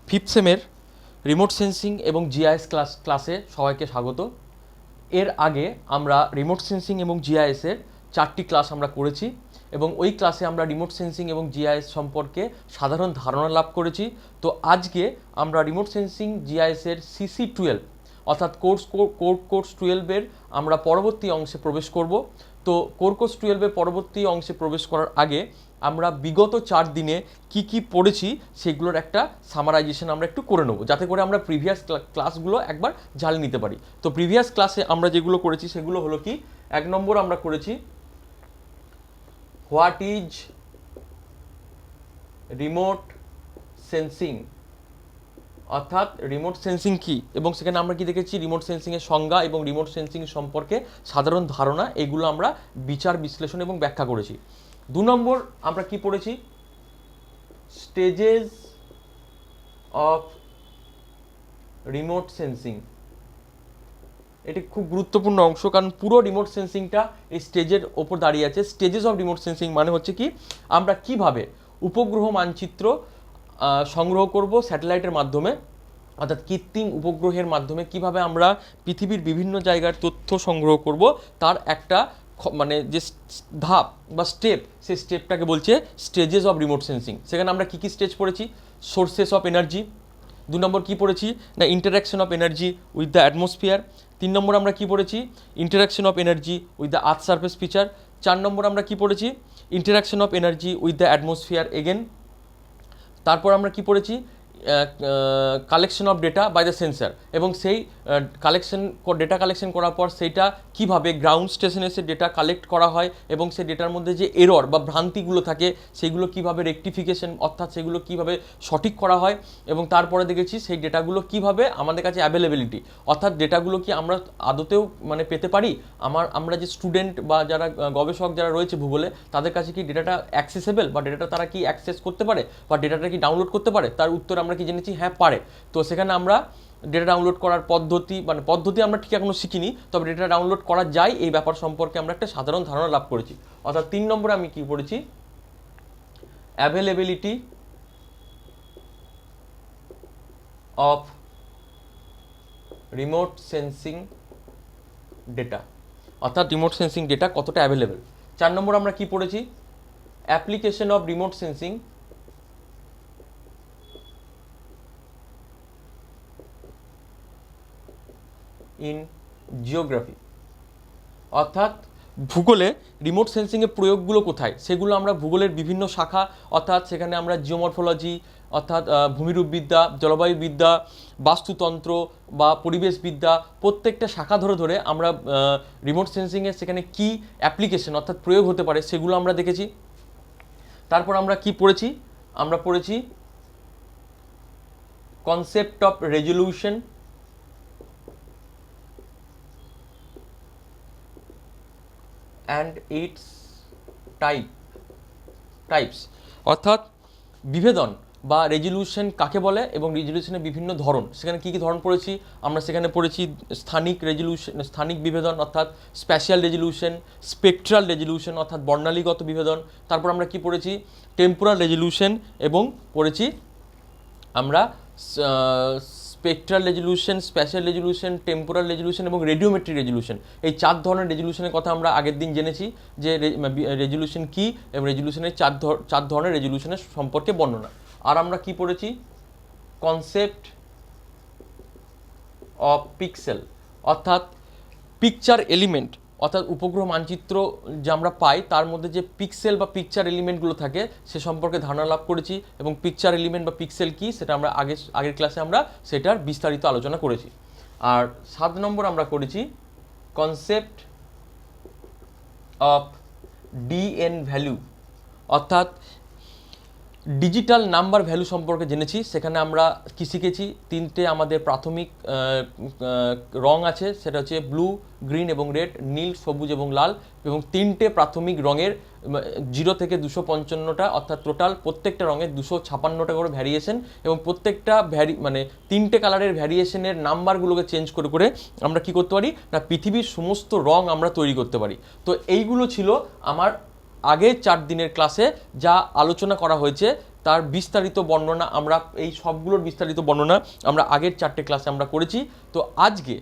Fifth সেমের remote sensing এবং GIS ক্লাসে সবাইকে স্বাগত। এর আগে আমরা রিমোট সেন্সিং এবং জিআইএসের 4টি ক্লাস আমরা করেছি এবং ওই ক্লাসে আমরা রিমোট সেন্সিং এবং জিআইএস সম্পর্কে সাধারণ ধারণা লাভ করেছি। তো আজকে আমরা রিমোট সেন্সিং জিআইএসের CC12 অর্থাৎ কোর্স 12-এর আমরা পরবর্তী অংশে প্রবেশ করব। তো কোর্স 12-এর পরবর্তী অংশে প্রবেশ করার আগে আমরা বিগত 4 দিনে কি পড়েছি সেগুলোর একটা সামারাইজেশন আমরা একটু করে নেব, যাতে করে আমরা প্রিভিয়াস ক্লাসগুলো একবার ঝালিয়ে নিতে পারি। তো প্রিভিয়াস ক্লাসে আমরা যেগুলো করেছি সেগুলো হলো কি, 1 নম্বর আমরা করেছি হোয়াট ইজ রিমোট সেন্সিং, অর্থাৎ রিমোট সেন্সিং কি, এবং সেখানে আমরা কি দেখেছি রিমোট সেন্সিংয়ের সংজ্ঞা এবং রিমোট সেন্সিং সম্পর্কে সাধারণ ধারণা, এগুলো আমরা বিচার বিশ্লেষণ এবং ব্যাখ্যা করেছি। 2 নম্বর আমরা কি পড়েছি, স্টেজেস অফ রিমোট সেন্সিং। এটি খুব গুরুত্বপূর্ণ অংশ, কারণ পুরো রিমোট সেন্সিংটা এই স্টেজের ওপর দাঁড়িয়ে আছে। স্টেজেস অফ রিমোট সেন্সিং মানে হচ্ছে কি, আমরা কিভাবে উপগ্রহ মানচিত্র সংগ্রহ করব স্যাটেলাইটের মাধ্যমে, অর্থাৎ কৃত্রিম উপগ্রহের মাধ্যমে কিভাবে আমরা পৃথিবীর বিভিন্ন জায়গার তথ্য সংগ্রহ করব, তার একটা মানে যে ধাপ বা স্টেপ, সেই স্টেপটাকে বলছে স্টেজেস অফ রিমোট সেন্সিং। সেখানে আমরা কী স্টেজ পড়েছি, সোর্সেস অফ এনার্জি। 2 নম্বর কী পড়েছি না, interaction of energy with the atmosphere. 3 নম্বর আমরা কী পড়েছি, interaction of energy with the earth surface feature. 4 নম্বর আমরা কী পড়েছি, interaction of energy with the atmosphere again. তারপর আমরা কি পড়েছি, collection of data by the sensor, এবং সেই ডেটা কালেকশন করার পর সেইটা কিভাবে গ্রাউন্ড স্টেশনে এসে ডেটা কালেক্ট করা হয় এবং সেই ডেটার মধ্যে যে এরর বা ভ্রান্তিগুলো থাকে সেগুলো কিভাবে রেকটিফিকেশন, অর্থাৎ সেগুলো কিভাবে সঠিক করা হয়। এবং তারপরে দেখেছি সেই ডেটাগুলো কিভাবে আমাদের কাছে অ্যাভেলেবিলিটি, অর্থাৎ ডেটাগুলো কি আমরা আদতেও মানে পেতে পারি, আমরা যে স্টুডেন্ট বা যারা গবেষক যারা রয়েছে ভূগোলে, তাদের কাছে কি ডেটাটা অ্যাক্সেসেবল, বা ডেটাটা তারা কি অ্যাক্সেস করতে পারে, বা ডেটাটা কি ডাউনলোড করতে পারে। তার উত্তর আমরা কি জেনেছি, হ্যাঁ পারে। তো সেখানে আমরা ডেটা ডাউনলোড করার পদ্ধতি আমরা ঠিক এখনো শিখিনি, তবে ডেটা ডাউনলোড করা যায় এই ব্যাপার সম্পর্কে আমরা একটা সাধারণ ধারণা লাভ করেছি। অর্থাৎ 3 নম্বরে আমি কি পড়েছি, availability of remote sensing data, অর্থাৎ রিমোট সেন্সিং ডেটা কতটা অ্যাভেলেবেল। 4 নম্বর আমরা কি পড়েছি, application of remote sensing in geography, অর্থাৎ ভূগোলে রিমোট সেন্সিংয়ের প্রয়োগগুলো কোথায়, সেগুলো আমরা ভূগোলের বিভিন্ন শাখা, অর্থাৎ সেখানে আমরা জিওমরফোলজি অর্থাৎ ভূমিরূপবিদ্যা, জলবায়ুবিদ্যা, বাস্তুতন্ত্র বা পরিবেশবিদ্যা, প্রত্যেকটা শাখা ধরে ধরে আমরা রিমোট সেন্সিংয়ের সেখানে কি অ্যাপ্লিকেশন অর্থাৎ প্রয়োগ হতে পারে সেগুলো আমরা দেখেছি। তারপর আমরা কি পড়েছি, আমরা পড়েছি concept of resolution and it's types, অর্থাৎ বিভেদন বা রেজলিউশন কাকে বলে এবং রেজলিউশনের বিভিন্ন ধরন। সেখানে কী ধরন পড়েছি, আমরা সেখানে পড়েছি স্থানিক বিভেদন অর্থাৎ স্প্যাশিয়াল রেজলিউশন, স্পেকট্রাল রেজলিউশন অর্থাৎ বর্ণালীগত বিভেদন। তারপর আমরা কি পড়েছি, টেম্পোরাল রেজলিউশন, এবং পড়েছি আমরা spectral resolution, spatial resolution, temporal resolution এবং রেডিওমেট্রিক রেজলিউশন। এই 4 ধরনের রেজলিউশনের কথা আমরা আগের দিন জেনেছি, যে রেজলিউশন কী এবং রেজলিউশনের 4 ধরনের রেজলিউশনের সম্পর্কে বর্ণনা। আর আমরা কি পড়েছি, কনসেপ্ট অফ পিক্সেল, অর্থাৎ পিকচার এলিমেন্ট, অর্থাৎ উপগ্রহ মানচিত্র যে আমরা পাই তার মধ্যে যে পিক্সেল বা পিকচার এলিমেন্টগুলো থাকে সে সম্পর্কে ধারণা লাভ করেছি, এবং পিকচার এলিমেন্ট বা পিক্সেল কি সেটা আমরা আগের ক্লাসে আমরা সেটার বিস্তারিত আলোচনা করেছি। আর 7 নম্বর আমরা করেছি কনসেপ্ট অফ ডিএন ভ্যালু, অর্থাৎ ডিজিটাল নাম্বার ভ্যালু সম্পর্কে জেনেছি। সেখানে আমরা কি শিখেছি, 3টে আমাদের প্রাথমিক রং আছে, সেটা হচ্ছে ব্লু, গ্রিন এবং রেড, নীল, সবুজ এবং লাল, এবং 3টে প্রাথমিক রঙের 0 থেকে 255টা, অর্থাৎ টোটাল প্রত্যেকটা রঙের 256টা করে ভ্যারিয়েশন, এবং প্রত্যেকটা 3টে কালারের ভ্যারিয়েশনের নাম্বারগুলোকে চেঞ্জ করে করে আমরা কি করতে পারি না, পৃথিবীর সমস্ত রং আমরা তৈরি করতে পারি। তো এইগুলো ছিল আমার আগের 4 দিনের ক্লাসে যা আলোচনা করা হয়েছে তার বিস্তারিত বর্ণনা আমরা এই সবগুলোর বিস্তারিত বর্ণনা আমরা আগের 4টে ক্লাসে আমরা করেছি। তো আজকে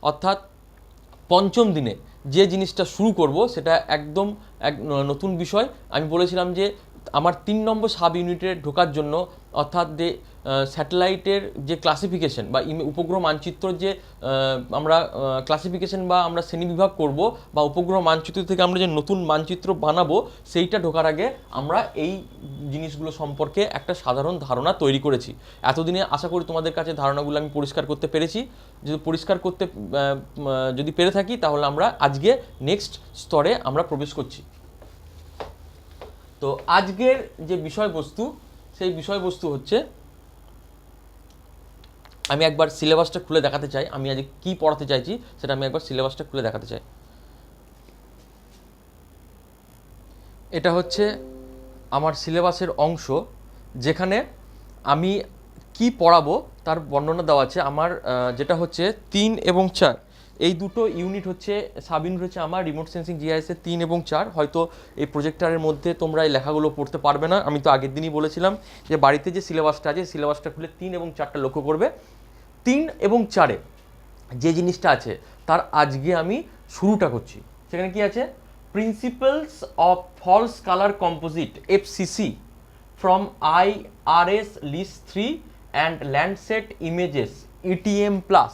অর্থাৎ পঞ্চম দিনে যে জিনিসটা শুরু করব সেটা একদম এক নতুন বিষয়। আমি বলেছিলাম যে আমার 3 নম্বর সাব ইউনিটে ঢোকার জন্য অর্থাৎ যে স্যাটেলাইটের যে ক্লাসিফিকেশন বা উপগ্রহ মানচিত্র যে আমরা ক্লাসিফিকেশন বা আমরা শ্রেণীবিভাগ করব বা উপগ্রহ মানচিত্র থেকে আমরা যে নতুন মানচিত্র বানাবো সেইটা ঢোকার আগে আমরা এই জিনিসগুলো সম্পর্কে একটা সাধারণ ধারণা তৈরি করেছি। এতদিনে আশা করি তোমাদের কাছে ধারণাগুলো আমি পরিষ্কার করতে পেরেছি। যদি পরিষ্কার করতে যদি পেরে থাকি তাহলে আমরা আজকে নেক্সট স্তরে আমরা প্রবেশ করছি। তো আজকের যে বিষয়বস্তু সেই বিষয়বস্তু হচ্ছে, আমি একবার সিলেবাসটা খুলে দেখাতে চাই। আমি আজকে কী পড়াতে চাইছি সেটা আমি একবার সিলেবাসটা খুলে দেখাতে চাই। এটা হচ্ছে আমার সিলেবাসের অংশ, যেখানে আমি কি পড়াবো তার বর্ণনা দেওয়া আছে। আমার যেটা হচ্ছে 3 এবং 4 এই দুটো ইউনিট হচ্ছে সাব ইউনিট হচ্ছে আমার রিমোট সেন্সিং জিআইএসের 3 এবং 4। হয়তো এই প্রজেক্টারের মধ্যে তোমরা এই লেখাগুলো পড়তে পারবে না। আমি তো আগের দিনই বলেছিলাম যে বাড়িতে যে সিলেবাসটা আছে সিলেবাসটা খুলে 3 এবং 4টা লক্ষ্য করবে। 3 এবং 4-এ যে জিনিসটা আছে তার আজকে আমি শুরুটা করছি। সেখানে কি আছে? Principles of false colour composite FCC from IRS list 3 and Landsat images ETM plus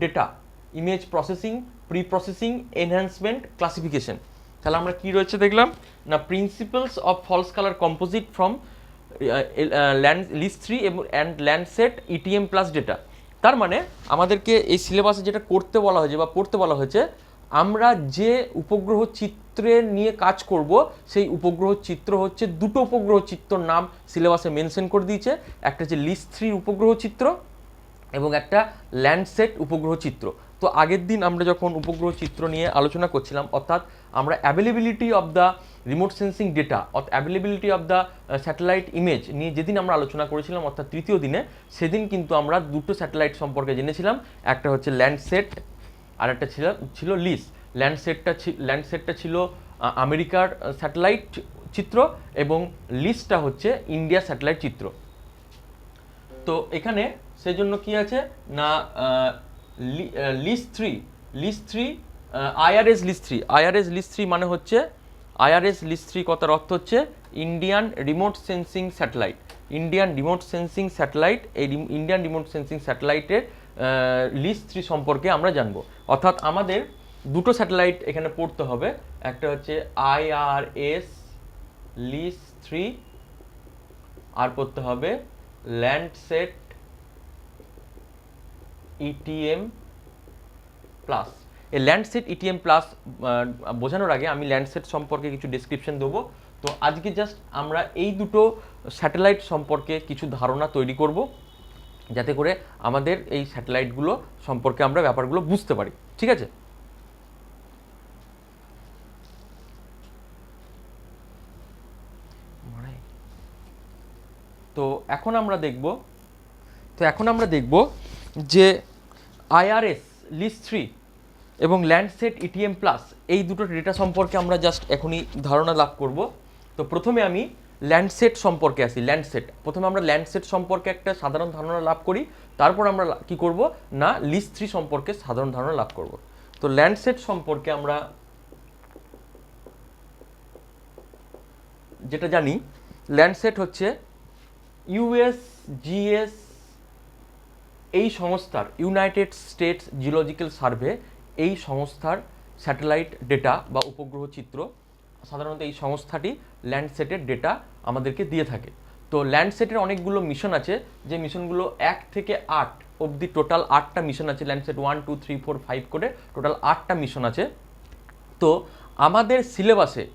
data image processing pre processing enhancement classification. তাহলে আমরা কি রয়েছে দেখলাম না, principles of false colour composite from list 3 এবং and Landsat ETM plus data. তার মানে আমাদেরকে এই সিলেবাসে যেটা করতে বলা হয়েছে বা পড়তে বলা হয়েছে, আমরা যে উপগ্রহ চিত্রের নিয়ে কাজ করব সেই উপগ্রহ চিত্র হচ্ছে দুটো উপগ্রহ চিত্রর নাম সিলেবাসে মেনশন করে দিয়েছে। একটা হচ্ছে লিস্ট 3 উপগ্রহ চিত্র এবং একটা ল্যান্ডসেট উপগ্রহ চিত্র। তো আগের দিন আমরা যখন উপগ্রহ চিত্র নিয়ে আলোচনা করছিলাম, অর্থাৎ আমরা availability of the remote sensing data অর্থাৎ availability of the satellite image নিয়ে যেদিন আমরা আলোচনা করেছিলাম অর্থাৎ তৃতীয় দিনে, সেদিন কিন্তু আমরা দুটো স্যাটেলাইট সম্পর্কে জেনেছিলাম। একটা হচ্ছে ল্যান্ডসেট আর একটা ছিল লিস। ল্যান্ডসেটটা ছিল আমেরিকার স্যাটেলাইট চিত্র এবং লিসটা হচ্ছে ইন্ডিয়া স্যাটেলাইট চিত্র। তো এখানে সেজন্য কি আছে না, লিস্ট থ্রি IRS লিস্ট 3 মানে হচ্ছে IRS লিস্ট 3 কথার অর্থ হচ্ছে ইন্ডিয়ান রিমোট সেন্সিং স্যাটেলাইট। এই ইন্ডিয়ান রিমোট সেন্সিং স্যাটেলাইটের লিস্ট 3 সম্পর্কে আমরা জানবো। অর্থাৎ আমাদের দুটো স্যাটেলাইট এখানে পড়তে হবে, একটা হচ্ছে IRS লিস্ট 3 আর পড়তে হবে ল্যান্ডসেট ETM প্লাস। এই ল্যান্ডসেট ETM প্লাস বোঝানোর আগে আমি ল্যান্ডসেট সম্পর্কে কিছু ডেসক্রিপশন দেবো। তো আজকে জাস্ট আমরা এই দুটো স্যাটেলাইট সম্পর্কে কিছু ধারণা তৈরি করব, যাতে করে আমাদের এই স্যাটেলাইটগুলো সম্পর্কে আমরা ব্যাপারগুলো বুঝতে পারি। ঠিক আছে? তো এখন আমরা দেখব যে IRS লিস্ট 3 এবং ল্যান্ডসেট ETM প্লাস এই দুটো ডেটা সম্পর্কে আমরা জাস্ট এখনই ধারণা লাভ করব। তো প্রথমে আমি ল্যান্ডসেট সম্পর্কে আসি। প্রথমে আমরা ল্যান্ডসেট সম্পর্কে একটা সাধারণ ধারণা লাভ করি, তারপর আমরা কি করব না লিস্ট 3 সম্পর্কে সাধারণ ধারণা লাভ করব। তো ল্যান্ডসেট সম্পর্কে আমরা যেটা জানি, ল্যান্ডসেট হচ্ছে USGS এই সংস্থার, ইউনাইটেড স্টেটস জিওলজিক্যাল সার্ভে এই সংস্থার স্যাটেলাইট ডেটা বা উপগ্রহ চিত্র। সাধারণত এই সংস্থাটি ল্যান্ডসেটের ডেটা আমাদেরকে দিয়ে থাকে। তো ল্যান্ডসেটের অনেকগুলো মিশন আছে, যে মিশনগুলো 1 থেকে 8 অবধি টোটাল 8টা মিশন আছে। ল্যান্ডসেট 1 2 3 4 5 করে টোটাল 8টা মিশন আছে। তো আমাদের সিলেবাসে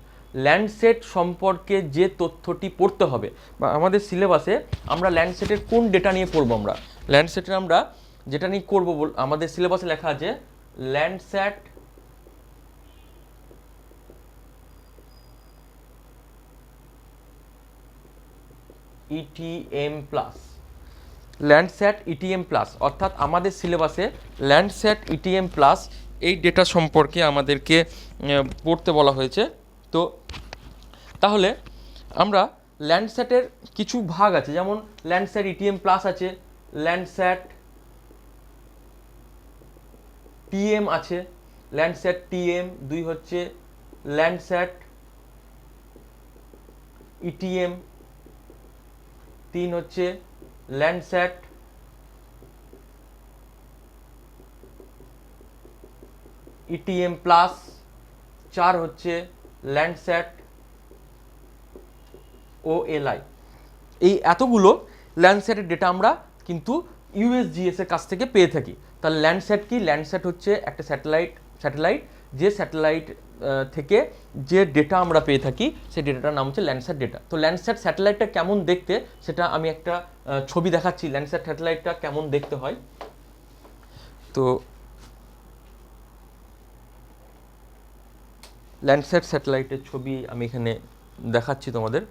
ল্যান্ডসেট সম্পর্কে যে তথ্যটি পড়তে হবে বা আমাদের সিলেবাসে আমরা ল্যান্ডসেটের কোন ডেটা নিয়ে পড়বো, আমরা ল্যান্ডসেটের আমরা যেটা নিয়ে করবো আমাদের সিলেবাসে লেখা আছে ল্যান্ডস্যাট ETM প্লাস। ল্যান্ডস্যাট ETM প্লাস অর্থাৎ আমাদের সিলেবাসে ল্যান্ডস্যাট ETM প্লাস এই ডেটা সম্পর্কে আমাদেরকে পড়তে বলা হয়েছে। তো তাহলে আমরা ল্যান্ডস্যাটের কিছু ভাগ আছে, যেমন ল্যান্ডস্যাট ইটিএম প্লাস আছে, ল্যান্ডস্যাট টিএম আছে, ল্যান্ডস্যাট টিএম 2 হচ্ছে ল্যান্ডস্যাট ইটিএম, 3 হচ্ছে ল্যান্ডস্যাট ইটিএম প্লাস, 4 হচ্ছে ল্যান্ডস্যাট ওএলআই। এই এতগুলো ল্যান্ডস্যাটের ডেটা আমরা কিন্তু ইউএসজিএস এর কাছ থেকে পেয়ে থাকি। তাহলে ল্যান্ডস্যাট কি? ল্যান্ডস্যাট হচ্ছে একটা স্যাটেলাইট যে স্যাটেলাইট থেকে যে ডেটা আমরা পেয়ে থাকি সেই ডেটাটার নাম হচ্ছে ল্যান্ডস্যাট ডেটা। তো ল্যান্ডস্যাট স্যাটেলাইটটা কেমন দেখতে সেটা আমি একটা ছবি দেখাচ্ছি, ল্যান্ডস্যাট স্যাটেলাইটটা কেমন দেখতে হয়। তো ল্যান্ডস্যাট স্যাটেলাইটের ছবি আমি এখানে দেখাচ্ছি তোমাদের।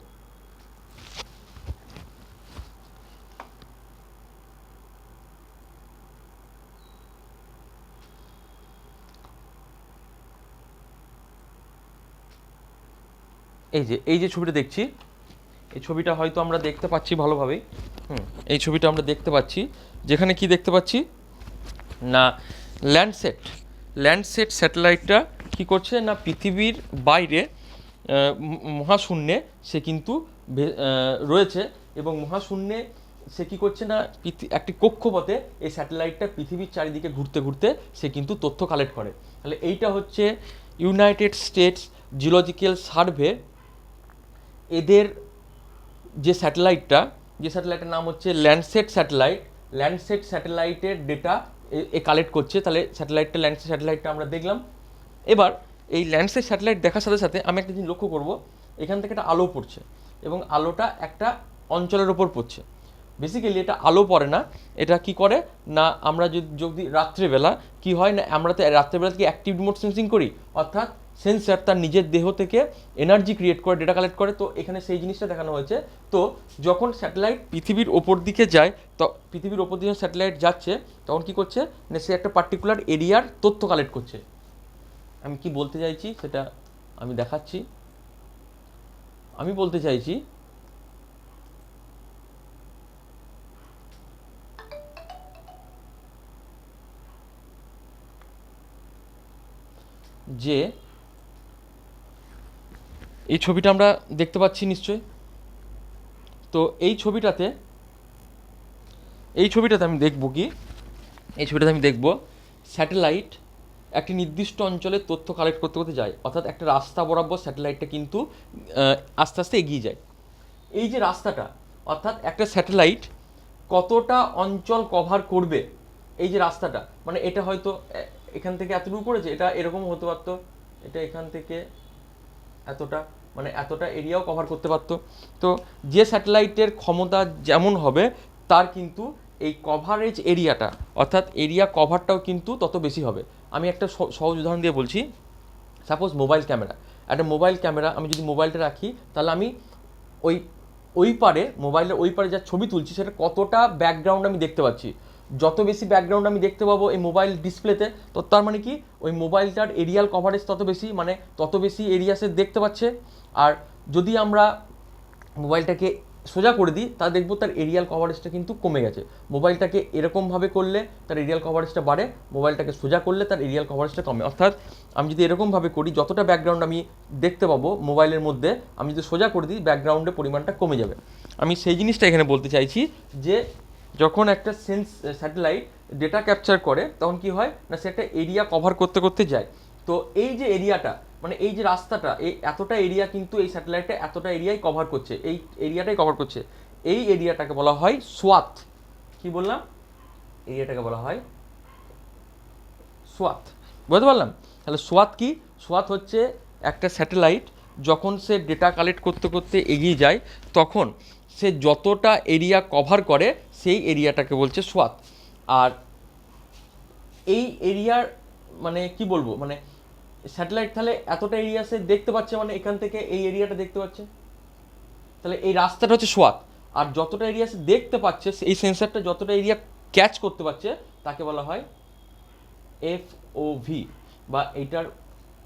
এই যে ছবিটা দেখছি, এই ছবিটা হয়তো আমরা দেখতে পাচ্ছি ভালোভাবেই। এই ছবিটা আমরা দেখতে পাচ্ছি, যেখানে কি দেখতে পাচ্ছি না ল্যান্ডস্যাট স্যাটেলাইটটা কি করছে না পৃথিবীর বাইরে মহাশূন্যে সে কিন্তু রয়েছে, এবং মহাশূন্যে সে কি করছে না একটি কক্ষপথে এই স্যাটেলাইটটা পৃথিবীর চারিদিকে ঘুরতে ঘুরতে সে কিন্তু তথ্য কালেক্ট করে। তাহলে এইটা হচ্ছে ইউনাইটেড স্টেটস জিওলজিক্যাল সার্ভে এদের যে স্যাটেলাইটের নাম হচ্ছে ল্যান্ডস্যাট স্যাটেলাইটের ডেটা এ কালেক্ট করছে। তাহলে ল্যান্ডস্যাট স্যাটেলাইটটা আমরা দেখলাম। এবার এই ল্যান্ডস্যাট স্যাটেলাইট দেখার সাথে সাথে আমি একটা জিনিস লক্ষ্য করব, এখান থেকে একটা আলো পড়ছে এবং আলোটা একটা অঞ্চলের ওপর পড়ছে। বেসিক্যালি এটা আলো পড়ে না, এটা কি করে না আমরা যদি রাত্রেবেলা কি হয় না, আমরা তো রাত্রেবেলা থেকে অ্যাক্টিভ রিমোট সেন্সিং করি, অর্থাৎ সেন্সার তার নিজের দেহ থেকে এনার্জি ক্রিয়েট করে ডেটা কালেক্ট করে। তো এখানে সেই জিনিসটা দেখানো হয়েছে। তো যখন স্যাটেলাইট পৃথিবীর ওপর দিকে যায়, তো পৃথিবীর ওপর দিকে স্যাটেলাইট যাচ্ছে তখন কি করছে না সে একটা পার্টিকুলার এরিয়ার তথ্য কালেক্ট করছে। আমি কি বলতে চাইছি সেটা আমি দেখাচ্ছি। আমি বলতে চাইছি যে এই ছবিটা আমরা দেখতে পাচ্ছি নিশ্চয়ই। তো এই ছবিটাতে আমি দেখব কি, এই ছবিটাতে আমি দেখব স্যাটেলাইট একটি নির্দিষ্ট অঞ্চলের তথ্য কালেক্ট করতে করতে যায়, অর্থাৎ একটা রাস্তা বরাবর স্যাটেলাইটটা কিন্তু আস্তে আস্তে এগিয়ে যায়। এই যে রাস্তাটা, অর্থাৎ একটা স্যাটেলাইট কতটা অঞ্চল কভার করবে, এই যে রাস্তাটা, মানে এটা হয়তো এখান থেকে এতটুকু করেছে, এটা এরকম হতে পারতো, এটা এখান থেকে এতটা, মানে এতটা এরিয়াও কভার করতে পারতো। তো যে স্যাটেলাইটের ক্ষমতা যেমন হবে তার কিন্তু এই কভারেজ এরিয়াটা, অর্থাৎ এরিয়া কভারটাও কিন্তু তত বেশি হবে। আমি একটা সহজ উদাহরণ দিয়ে বলছি। সাপোজ একটা মোবাইল ক্যামেরা আমি যদি মোবাইলটা রাখি, তাহলে আমি মোবাইলের ওই পারে যা ছবি তুলছি সেটা কতটা ব্যাকগ্রাউন্ড আমি দেখতে পাচ্ছি। যত বেশি ব্যাকগ্রাউন্ড আমি দেখতে পাবো এই মোবাইল ডিসপ্লেতে, তো তার মানে কি ওই মোবাইলটার এরিয়াল কভারেজ তত বেশি, মানে তত বেশি এরিয়া সে দেখতে পাচ্ছে। আর যদি আমরা মোবাইলটাকে সোজা করে দিই তাহলে দেখবো তার এরিয়াল কভারেজটা কিন্তু কমে গেছে। মোবাইলটাকে এরকমভাবে করলে তার এরিয়াল কভারেজটা বাড়ে, মোবাইলটাকে সোজা করলে তার এরিয়াল কভারেজটা কমে। অর্থাৎ আমি যদি এরকমভাবে করি, যতটা ব্যাকগ্রাউন্ড আমি দেখতে পাবো মোবাইলের মধ্যে, আমি যদি সোজা করে দিই ব্যাকগ্রাউন্ডের পরিমাণটা কমে যাবে। আমি সেই জিনিসটা এখানে বলতে চাইছি যে যখন একটা স্যাটেলাইট ডেটা ক্যাপচার করে তখন কি হয় না সে একটা এরিয়া কভার করতে করতে যায়। তো এই যে এরিয়াটা, মানে এই যে রাস্তাটা, এই এতটা এরিয়া কিন্তু এই স্যাটেলাইটটা এতটা এরিয়াই কভার করছে, এই এরিয়াটাই কভার করছে। এই এরিয়াটাকে বলা হয় সোয়াথ। কি বললাম? এরিয়াটাকে বলা হয় সোয়াথ। বুঝতে পারলাম? তাহলে সোয়াথ কি? সোয়াথ হচ্ছে একটা স্যাটেলাইট যখন সে ডেটা কালেক্ট করতে করতে এগিয়ে যায় তখন সে যতটা এরিয়া কভার করে সেই এরিয়াটাকে বলছে সোয়াথ। আর এই এরিয়ার মানে কি বলবো, মানে স্যাটেলাইট তাহলে এতটা এরিয়া সে দেখতে পাচ্ছে, মানে এখান থেকে এই এরিয়াটা দেখতে পাচ্ছে, তাহলে এই রাস্তাটা হচ্ছে সোয়াথ। আর যতটা এরিয়া সে দেখতে পাচ্ছে, এই সেন্সারটা যতটা এরিয়া ক্যাচ করতে পারছে তাকে বলা হয় FOV, বা এইটার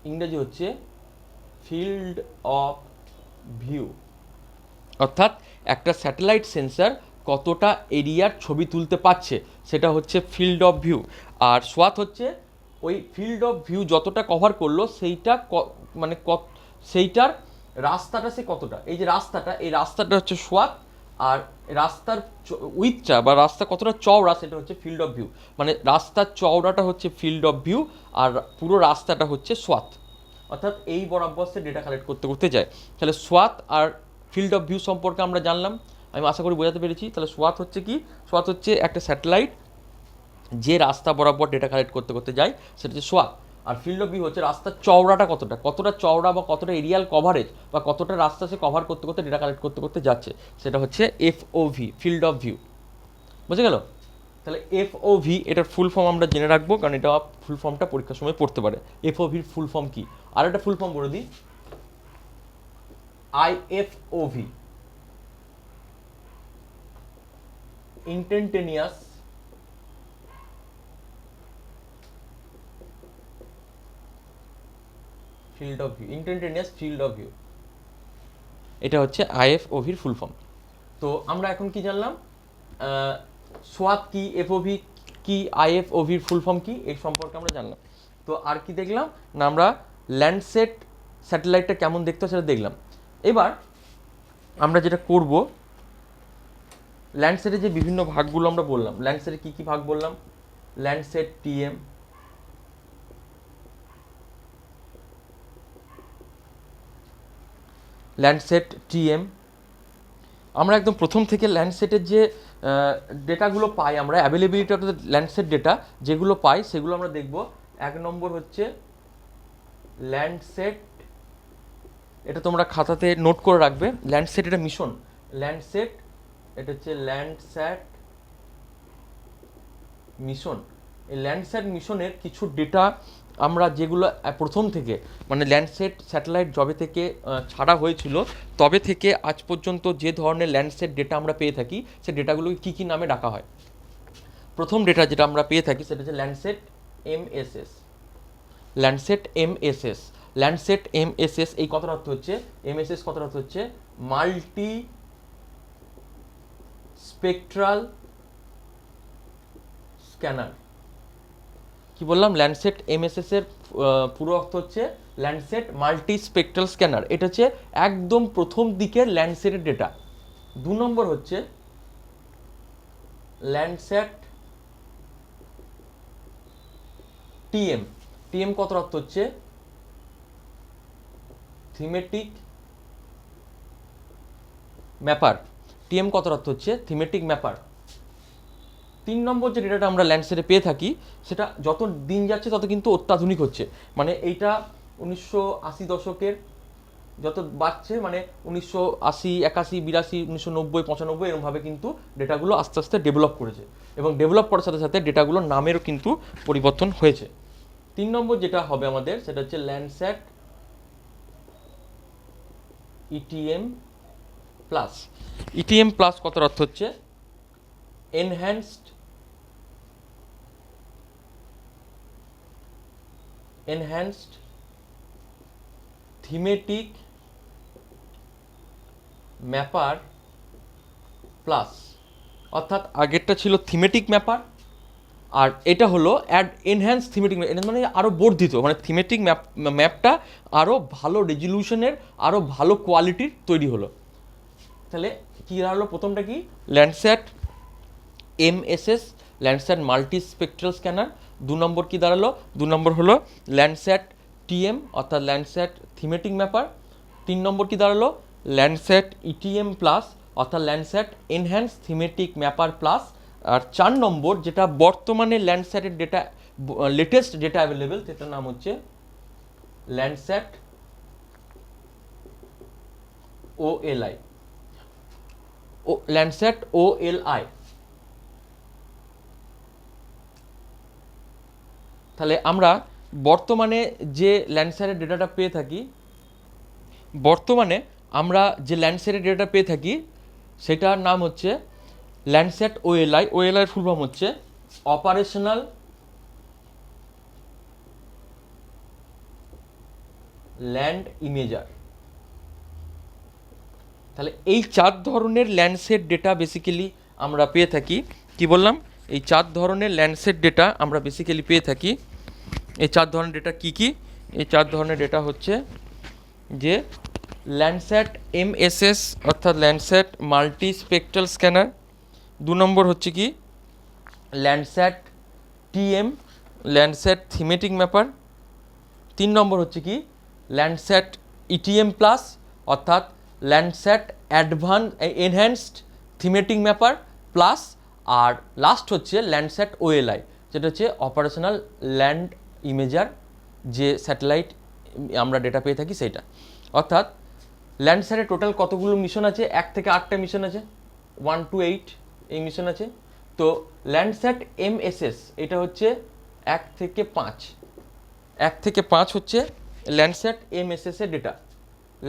ইংরেজি হচ্ছে ফিল্ড অফ ভিউ। অর্থাৎ একটা স্যাটেলাইট সেন্সর কতটা এরিয়ার ছবি তুলতে পারছে সেটা হচ্ছে ফিল্ড অফ ভিউ। আর সোয়াথ হচ্ছে ওই ফিল্ড অফ ভিউ যতটা কভার করলো সেইটা মানে সেইটার রাস্তাটা সে কতটা, এই যে রাস্তাটা, এই রাস্তাটা হচ্ছে সোয়াথ। আর রাস্তার উইথটা বা রাস্তা কতটা চওড়া সেটা হচ্ছে ফিল্ড অফ ভিউ। মানে রাস্তার চওড়াটা হচ্ছে ফিল্ড অফ ভিউ আর পুরো রাস্তাটা হচ্ছে সোয়াথ। অর্থাৎ এই বরাবর সে ডেটা কালেক্ট করতে করতে যায়। তাহলে সোয়াথ আর ফিল্ড অফ ভিউ সম্পর্কে আমরা জানলাম, আমি আশা করি বোঝাতে পেরেছি। তাহলে সোয়াথ হচ্ছে কি, সোয়াথ হচ্ছে একটা স্যাটেলাইট যে রাস্তা বরাবর ডেটা কালেক্ট করতে করতে যায় সেটা হচ্ছে সোয়াথ। আর ফিল্ড অফ ভিউ হচ্ছে রাস্তার চওড়াটা কতটা, কতটা চওড়া বা কতটা এরিয়াল কভারেজ বা কতটা রাস্তা সে কভার করতে করতে ডেটা কালেক্ট করতে করতে যাচ্ছে, সেটা হচ্ছে এফওভি, ফিল্ড অফ ভিউ। বুঝে গেল? তাহলে এফওভি এটার ফুল ফর্ম আমরা জেনে রাখবো, কারণ এটা ফুল ফর্মটা পরীক্ষার সময় পড়তে পারে। এফওভির ফুল ফর্ম কি, আর একটা ফুল ফর্ম বলে দিই, IFOV, instantaneous field of view, instantaneous field of view, এটা হচ্ছে আইএফওভির ফুল ফর্ম। তো আমরা এখন কি জানলাম, সোয়াত কি, এফওভি কি, আইএফওভির ফুল ফর্ম কি, এই সম্পর্কে আমরা জানলাম। তো আর কি দেখলাম না, আমরা ল্যান্ডসেট স্যাটেলাইটটা কেমন দেখতে হয় সেটা দেখলাম। এবার আমরা যেটা করব, ল্যান্ডসেটের যে বিভিন্ন ভাগগুলো আমরা বললাম, ল্যান্ডসেটের কি কি ভাগ বললাম, ল্যান্ডসেট টিএম, ল্যান্ডসেট টিএম, আমরা একদম প্রথম থেকে ল্যান্ডসেটের যে ডেটাগুলো পাই, আমরা availability of the Landsat data যেগুলো পাই সেগুলো আমরা দেখব। এক নম্বর হচ্ছে ল্যান্ডসেট, এটা তোমরা খাতাতে নোট করে রাখবে, ল্যান্ডসেট এটা মিশন, ল্যান্ডসেট এটা হচ্ছে ল্যান্ডস্যাট মিশন। এই ল্যান্ডস্যাট মিশনের কিছু ডেটা আমরা যেগুলো প্রথম থেকে, মানে ল্যান্ডসেট স্যাটেলাইট যবে থেকে ছাড়া হয়েছিল তবে থেকে আজ পর্যন্ত যে ধরনের ল্যান্ডসেট ডেটা আমরা পেয়ে থাকি সে ডেটাগুলোকে কী কী নামে ডাকা হয়। প্রথম ডেটা যেটা আমরা পেয়ে থাকি সেটা হচ্ছে Landsat MSS, Landsat MSS, Landsat MSS এই কথার অর্থ হচ্ছে, এমএসএস কথার অর্থ হচ্ছে মাল্টি স্পেকট্রাল স্ক্যানার। কি বললাম, ল্যান্ডসেট এমএসএস এর পুরো অর্থ হচ্ছে ল্যান্ডসেট মাল্টি স্পেকট্রাল স্ক্যানার। এটা হচ্ছে একদম প্রথম দিকের ল্যান্ডসেটের ডেটা। দু নম্বর হচ্ছে ল্যান্ডসেট টিএম, টিএম কত অর্থ হচ্ছে থিমেটিক ম্যাপার, টিএম কত অর্থ হচ্ছে থিমেটিক ম্যাপার। তিন নম্বর যে ডেটাটা আমরা ল্যান্ডসেটে পেয়ে থাকি সেটা যত দিন যাচ্ছে তত কিন্তু অত্যাধুনিক হচ্ছে। মানে এইটা 1980 দশকের যত বাড়ছে, মানে 1980, 81, 82, 1990, 95 এরকমভাবে কিন্তু ডেটাগুলো আস্তে আস্তে ডেভেলপ করেছে, এবং ডেভেলপ করার সাথে সাথে ডেটাগুলোর নামেরও কিন্তু পরিবর্তন হয়েছে। তিন নম্বর যেটা হবে আমাদের সেটা হচ্ছে ল্যান্ডস্যাট ইটিএম প্লাস। ইটিএম প্লাস কথার অর্থ হচ্ছে এনহ্যান্সড থিমেটিক ম্যাপার প্লাস। অর্থাৎ আগেরটা ছিল থিমেটিক ম্যাপার, আর এটা হলো এনহ্যান্স থিমেটিক, মানে আরও বর্ধিত, মানে থিমেটিক ম্যাপটা আরও ভালো রেজলিউশনের, আরও ভালো কোয়ালিটির তৈরি হলো। তাহলে কী দাঁড়ালো, প্রথমটা কি ল্যান্ডস্যাট এমএসএস, ল্যান্ডস্যাট মাল্টি স্পেকট্রাল স্ক্যানার। দু নম্বর কি দাঁড়ালো, দু নম্বর হলো ল্যান্ডস্যাট টিএম অর্থাৎ ল্যান্ডস্যাট থিমেটিক ম্যাপার। তিন নম্বর কি দাঁড়ালো ল্যান্ডস্যাট ইটিএম প্লাস অর্থাৎ ল্যান্ডস্যাট এনহ্যান্স থিমেটিক ম্যাপার প্লাস। আর চার নম্বর যেটা বর্তমানে ল্যান্ডস্যাটের ডেটা, লেটেস্ট ডেটা অ্যাভেলেবেল, সেটার নাম হচ্ছে ল্যান্ডস্যাট ওএলআই, ও ল্যান্ডস্যাট ওএলআই। তাহলে আমরা বর্তমানে যে ল্যান্ডস্যাটের ডেটাটা পেয়ে থাকি, বর্তমানে আমরা যে ল্যান্ডস্যাটের ডেটাটা পেয়ে থাকি সেটার নাম হচ্ছে ল্যান্ডস্যাট ওএলআই। ওএলআই ফুল ফর্ম হচ্ছে অপারেশনাল ল্যান্ড ইমেজার, তাহলে এই 4 ধরনের ল্যান্ডসেট ডেটা বেসিক্যালি আমরা পেয়ে থাকি। কি বললাম? এই 4 ধরনের ল্যান্ডসেট ডেটা আমরা বেসিক্যালি পেয়ে থাকি। এই 4 ধরনের ডেটা কি কি? এই 4 ধরনের ডেটা হচ্ছে যে ল্যান্ডস্যাট MSS অর্থাৎ ল্যান্ডস্যাট মাল্টি স্পেকট্রাল স্ক্যানার, 2 নম্বর হচ্ছে কি ল্যান্ডস্যাট TM ল্যান্ডস্যাট থিমেটিক ম্যাপার, 3 নম্বর হচ্ছে কি ল্যান্ডস্যাট ETM প্লাস অর্থাৎ ল্যান্ডস্যাট এনহ্যান্সড থিমেটিক ম্যাপার প্লাস, আর লাস্ট হচ্ছে ল্যান্ডস্যাট OLI যেটা হচ্ছে অপারেশনাল ল্যান্ড ইমেজার, যে স্যাটেলাইট আমরা ডেটা পেয়ে থাকি সেটা। অর্থাৎ ল্যান্ডস্যাটে টোটাল কতগুলো মিশন আছে? 1 থেকে 8টা মিশন আছে, 1 to 8 এই মিশন আছে। তো ল্যান্ডস্যাট MSS এটা হচ্ছে 1 থেকে 5, 1 থেকে 5 হচ্ছে ল্যান্ডস্যাট MSS এর ডেটা।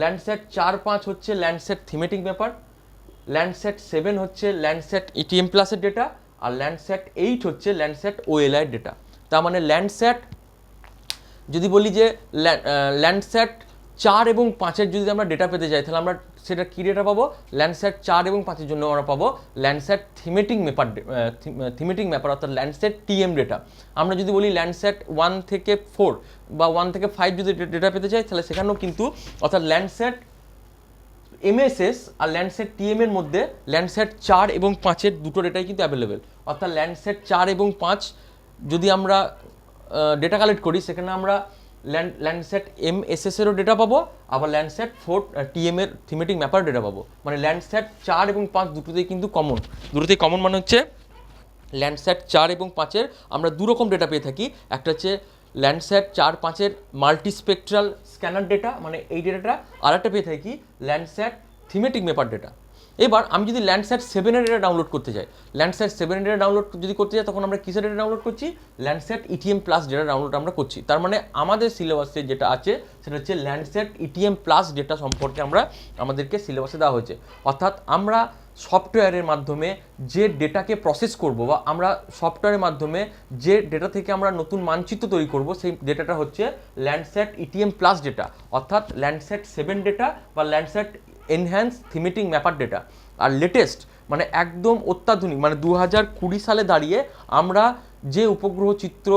ল্যান্ডস্যাট 4-5 হচ্ছে ল্যান্ডস্যাট থিমেটিক ব্যাপার, ল্যান্ডস্যাট 7 হচ্ছে ল্যান্ডস্যাট ETM প্লাসের ডেটা, আর ল্যান্ডস্যাট 8 হচ্ছে ল্যান্ডস্যাট OLI এর ডেটা। তার মানে ল্যান্ডস্যাট যদি বলি যে ল্যান্ডস্যাট 4 এবং 5-এর যদি আমরা ডেটা পেতে যাই তাহলে আমরা সেটা কী ডেটা পাবো? ল্যান্ডস্যাট 4 এবং 5-এর জন্য আমরা পাবো ল্যান্ডস্যাট থিমেটিক ম্যাপার অর্থাৎ ল্যান্ডস্যাট TM ডেটা। আমরা যদি বলি ল্যান্ডস্যাট 1 থেকে 4 বা 1 থেকে 5 যদি ডেটা পেতে চাই তাহলে সেখানেও কিন্তু অর্থাৎ ল্যান্ডস্যাট MSS আর ল্যান্ডস্যাট TM এর মধ্যে ল্যান্ডস্যাট 4 এবং 5-এর দুটো ডেটাই কিন্তু অ্যাভেলেবেল। অর্থাৎ ল্যান্ডস্যাট 4 এবং 5 যদি আমরা ডেটা কালেক্ট করি সেখানে আমরা ল্যান্ডস্যাট MSS এরও ডেটা পাবো, আবার ল্যান্ডস্যাট 4 TM এর থিমেটিক ম্যাপার ডেটা পাবো। মানে ল্যান্ডস্যাট 4 এবং 5 দুটোতেই কিন্তু কমন, দুটোতেই কমন মানে হচ্ছে ল্যান্ডস্যাট 4 এবং 5-এর আমরা দু রকম ডেটা পেয়ে থাকি। একটা হচ্ছে ল্যান্ডস্যাট 4-5-এর মাল্টিস্পেকট্রাল স্ক্যানার ডেটা, মানে এই ডেটাটা, আর একটা পেয়ে থাকি ল্যান্ডস্যাট থিমেটিক ম্যাপার ডেটা। এবার আমি যদি ল্যান্ডস্যাট 7-এর ডেটা ডাউনলোড করতে চাই, ল্যান্ডস্যাট 7-এর ডেটা ডাউনলোড যদি করতে চাই তখন আমরা কিসের ডেটা ডাউনলোড করছি? ল্যান্ডস্যাট ETM প্লাস ডেটা ডাউনলোড আমরা করছি। তার মানে আমাদের সিলেবাসে যেটা আছে সেটা হচ্ছে ল্যান্ডস্যাট ETM প্লাস ডেটা সম্পর্কে আমাদেরকে সিলেবাসে দেওয়া হয়েছে। অর্থাৎ আমরা সফটওয়্যারের মাধ্যমে যে ডেটাকে প্রসেস করব বা আমরা সফটওয়্যারের মাধ্যমে যে ডেটা থেকে আমরা নতুন মানচিত্র তৈরি করব সেই ডেটাটা হচ্ছে ল্যান্ডস্যাট ETM প্লাস ডেটা, অর্থাৎ ল্যান্ডস্যাট 7 ডেটা বা ল্যান্ডস্যাট এনহ্যান্স থিমেটিক ম্যাপার ডেটা। আর লেটেস্ট মানে একদম অত্যাধুনিক মানে 2020 সালে দাঁড়িয়ে আমরা যে উপগ্রহ চিত্র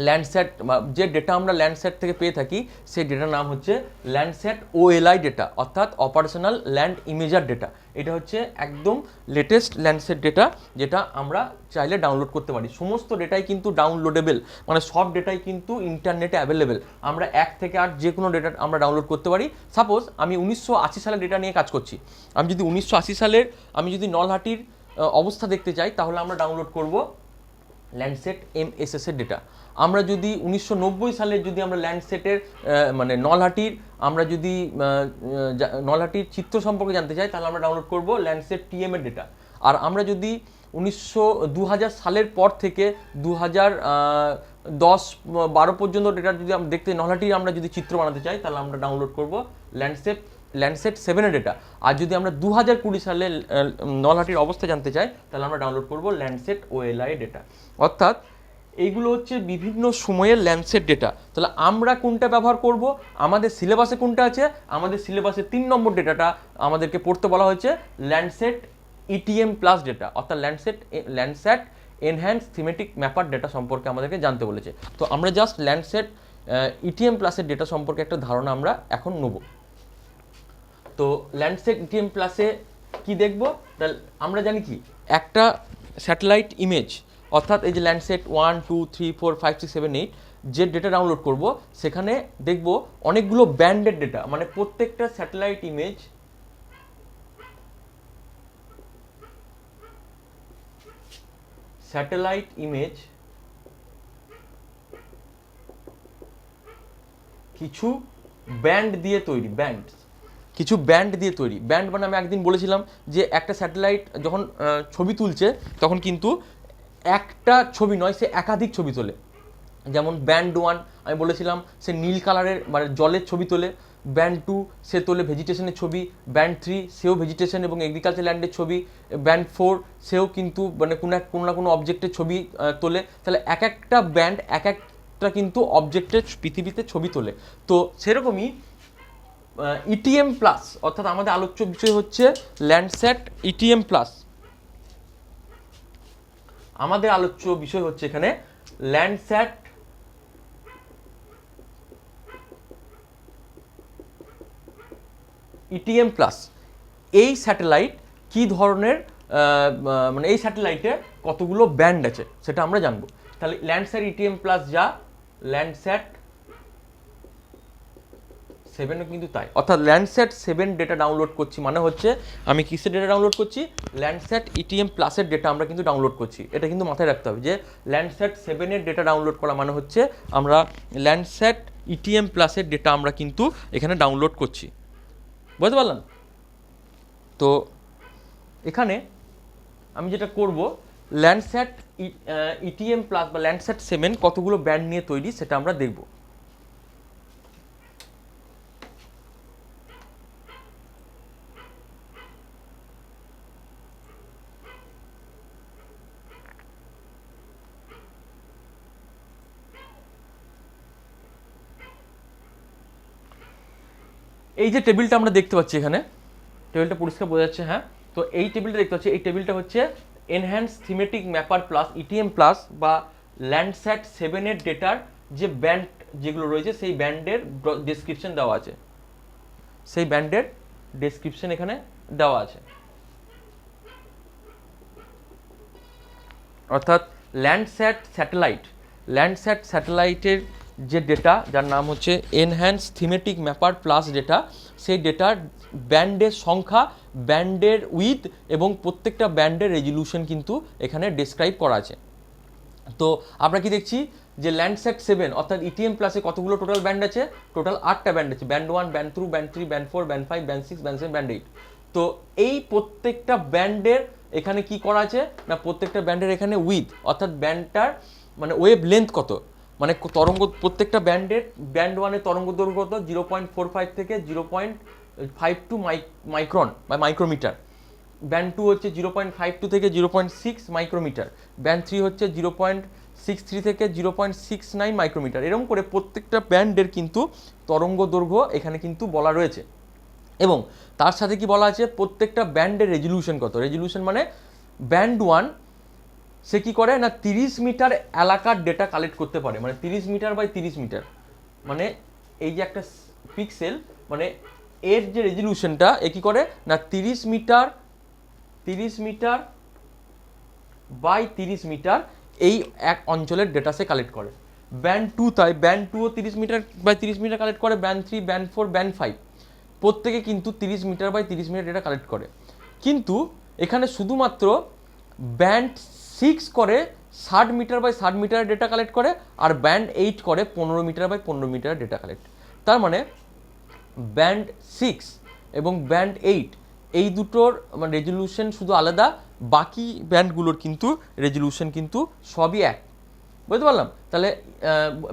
ল্যান্ডস্যাট যে ডেটা আমরা ল্যান্ডস্যাট থেকে পেয়ে থাকি সেই ডেটার নাম হচ্ছে ল্যান্ডস্যাট OLI ডেটা, অর্থাৎ অপারেশনাল ল্যান্ড ইমেজার ডেটা। এটা হচ্ছে একদম লেটেস্ট ল্যান্ডস্যাট ডেটা যেটা আমরা চাইলে ডাউনলোড করতে পারি। সমস্ত ডেটাই কিন্তু ডাউনলোডেবল, মানে সব ডেটাই কিন্তু ইন্টারনেটে অ্যাভেলেবেল। আমরা 1 থেকে 8 যে কোনো ডেটা আমরা ডাউনলোড করতে পারি। সাপোজ আমি 1980 সালের ডেটা নিয়ে কাজ করছি, আমি যদি 1980 সালের আমি যদি নলহাটির অবস্থা দেখতে চাই তাহলে আমরা ডাউনলোড করব ল্যান্ডস্যাট MSS এর ডেটা। আমরা যদি 1990 সালের যদি আমরা ল্যান্ডস্যাটের মানে নলহাটির আমরা যদি নলহাটির চিত্র সম্পর্কে জানতে চাই তাহলে আমরা ডাউনলোড করব ল্যান্ডস্যাট TM এর ডেটা। আর আমরা যদি 2000 সালের পর থেকে 2010-12 পর্যন্ত ডেটা যদি আমরা দেখতে নলহাটির আমরা যদি চিত্র বানাতে চাই তাহলে আমরা ডাউনলোড করব ল্যান্ডস্যাট 7-এর ডেটা। আর যদি আমরা 2020 সালে নলহাটির অবস্থা জানতে চাই তাহলে আমরা ডাউনলোড করব ল্যান্ডস্যাট OLI ডেটা। অর্থাৎ এইগুলো হচ্ছে বিভিন্ন সময়ের ল্যান্ডস্যাট ডেটা। তাহলে আমরা কোনটা ব্যবহার করব? আমাদের সিলেবাসে কোনটা আছে? আমাদের সিলেবাসে 3 নম্বর ডেটাটা আমাদেরকে পড়তে বলা হয়েছে ল্যান্ডস্যাট ETM প্লাস ডেটা, অর্থাৎ ল্যান্ডস্যাট এনহ্যান্স থিমেটিক ম্যাপার ডেটা সম্পর্কে আমাদেরকে জানতে বলেছে। তো আমরা জাস্ট ল্যান্ডস্যাট ETM প্লাসের ডেটা সম্পর্কে একটা ধারণা আমরা এখন নেব। তো ল্যান্ডস্যাট ETM প্লাসে কি দেখব? তাহলে আমরা জানি কি একটা স্যাটেলাইট ইমেজ, অর্থাৎ এই যে ল্যান্ডস্যাট 1, 2, 3, 4, 5, 6, 7, 8 যে ডেটা ডাউনলোড করব সেখানে দেখব অনেকগুলো ব্যান্ডেড ডেটা, মানে প্রত্যেকটা স্যাটেলাইট ইমেজ কিছু ব্যান্ড দিয়ে তৈরি, কিছু ব্যান্ড দিয়ে তৈরি। ব্যান্ড মানে আমি একদিন বলেছিলাম যে একটা স্যাটেলাইট যখন ছবি তুলছে তখন কিন্তু একটা ছবি নয়, সে একাধিক ছবি তোলে। যেমন ব্যান্ড 1 আমি বলেছিলাম সে নীল কালারের মানে জলের ছবি তোলে, ব্যান্ড 2 সে তোলে ভেজিটেশনের ছবি, ব্যান্ড 3 সেও ভেজিটেশন এবং এগ্রিকালচার ল্যান্ডের ছবি, ব্যান্ড 4 সেও কিন্তু মানে কোনো না কোনো অবজেক্টের ছবি তোলে। তাহলে এক একটা ব্যান্ড এক একটা কিন্তু অবজেক্টের পৃথিবীতে ছবি তোলে। তো সেরকমই ইটিএম প্লাস, অর্থাৎ আমাদের আলোচ্য বিষয় হচ্ছে ল্যান্ডস্যাট ইটিএম প্লাস। আমাদের আলোচ্য বিষয় হচ্ছে এখানে ল্যান্ডস্যাট ইটিএম প্লাস। এই স্যাটেলাইট কি ধরনের, মানে এই স্যাটেলাইটে কতগুলো ব্যান্ড আছে সেটা আমরা জানবো। তাহলে ল্যান্ডস্যাট ইটিএম প্লাস যা, ল্যান্ডস্যাট 7ও কিন্তু তাই, অর্থাৎ ল্যান্ডস্যাট 7 ডেটা ডাউনলোড করছি মানে হচ্ছে আমি কিসের ডেটা ডাউনলোড করছি, ল্যান্ডস্যাট ইটিএম প্লাসের ডেটা আমরা কিন্তু ডাউনলোড করছি। এটা কিন্তু মাথায় রাখতে হবে যে ল্যান্ডস্যাট 7-এর ডেটা ডাউনলোড করা মানে হচ্ছে আমরা ল্যান্ডস্যাট ইটিএম প্লাসের ডেটা আমরা কিন্তু এখানে ডাউনলোড করছি। বুঝতে পারলাম? তো এখানে আমি যেটা করব, ল্যান্ডস্যাট ইটিএম প্লাস বা ল্যান্ডস্যাট 7 কতগুলো ব্যান্ড নিয়ে তৈরি সেটা আমরা দেখব। এই যে টেবিলটা আমরা দেখতে পাচ্ছি এখানে, টেবিলটা পরিষ্কার বোঝা যাচ্ছে, হ্যাঁ? তো এই টেবিলটা দেখতে পাচ্ছি, এই টেবিলটা হচ্ছে এনহ্যান্স থিমেটিক ম্যাপার প্লাস ইটিএম প্লাস বা ল্যান্ডস্যাট 7-এর ডেটার যে ব্যান্ড যেগুলো রয়েছে সেই ব্যান্ডের ডেসক্রিপশন দেওয়া আছে, সেই ব্যান্ডের ডেসক্রিপশন এখানে দেওয়া আছে। অর্থাৎ ল্যান্ডস্যাট স্যাটেলাইটের যে ডেটা যার নাম হচ্ছে এনহ্যান্স থিমেটিক ম্যাপার প্লাস ডেটা, সেই ডেটার ব্যান্ডের সংখ্যা, ব্যান্ডের উইথ এবং প্রত্যেকটা ব্যান্ডের রেজলিউশন কিন্তু এখানে ডেসক্রাইব করা আছে। তো আমরা কি দেখছি যে ল্যান্ডস্যাট 7 অর্থাৎ ইটিএম প্লাসে কতগুলো টোটাল ব্যান্ড আছে, টোটাল 8টা ব্যান্ড আছে, band 1, band 2, band 3, band 4, band 5, band 6, band 7, band 8। তো এই প্রত্যেকটা ব্যান্ডের এখানে কি করা আছে না, প্রত্যেকটা ব্যান্ডের এখানে উইথ অর্থাৎ ব্যান্ডটার মানে ওয়েভ লেন্থ কত, মানে তরঙ্গ, প্রত্যেকটা ব্যান্ডের ব্যান্ড 1-এর তরঙ্গ দৈর্ঘ্য কত, 0.45 থেকে 0.52 মাইক্রন বা মাইক্রোমিটার। ব্যান্ড 2 হচ্ছে 0.52 থেকে 0.6 মাইক্রোমিটার, ব্যান্ড 3 হচ্ছে 0.63 থেকে 0.69 মাইক্রোমিটার। এরকম করে প্রত্যেকটা ব্যান্ডের কিন্তু তরঙ্গ দৈর্ঘ্য এখানে কিন্তু বলা রয়েছে। এবং তার সাথে কি বলা আছে, প্রত্যেকটা ব্যান্ডের রেজলিউশন কত। রেজলিউশন মানে ব্যান্ড 1 সে কি করে না 30 মিটার এলাকার ডেটা কালেক্ট করতে পারে, মানে 30 মিটার বাই 30 মিটার, মানে এই যে একটা পিক্সেল, মানে এর যে রেজলিউশনটা এ কি করে না 30 মিটার বাই 30 মিটার এই এক অঞ্চলের ডেটা সে কালেক্ট করে। ব্যান্ড 2 তাই, ব্যান্ড 2ও 30 মিটার বাই 30 মিটার কালেক্ট করে, ব্যান্ড 3, ব্যান্ড 4, ব্যান্ড 5 প্রত্যেকে কিন্তু 30 metre by 30 metre data collect করে। কিন্তু এখানে শুধুমাত্র ব্যান্ড 6 করে 60 metre by 60 metre data collect করে, আর ব্যান্ড 8 করে 15 metre by 15 metre data collect. তার মানে ব্যান্ড 6 এবং ব্যান্ড 8 এই দুটোর মানে রেজলিউশন শুধু আলাদা, বাকি ব্যান্ডগুলোর কিন্তু রেজলিউশন কিন্তু সবই এক। বুঝতে পারলাম? তাহলে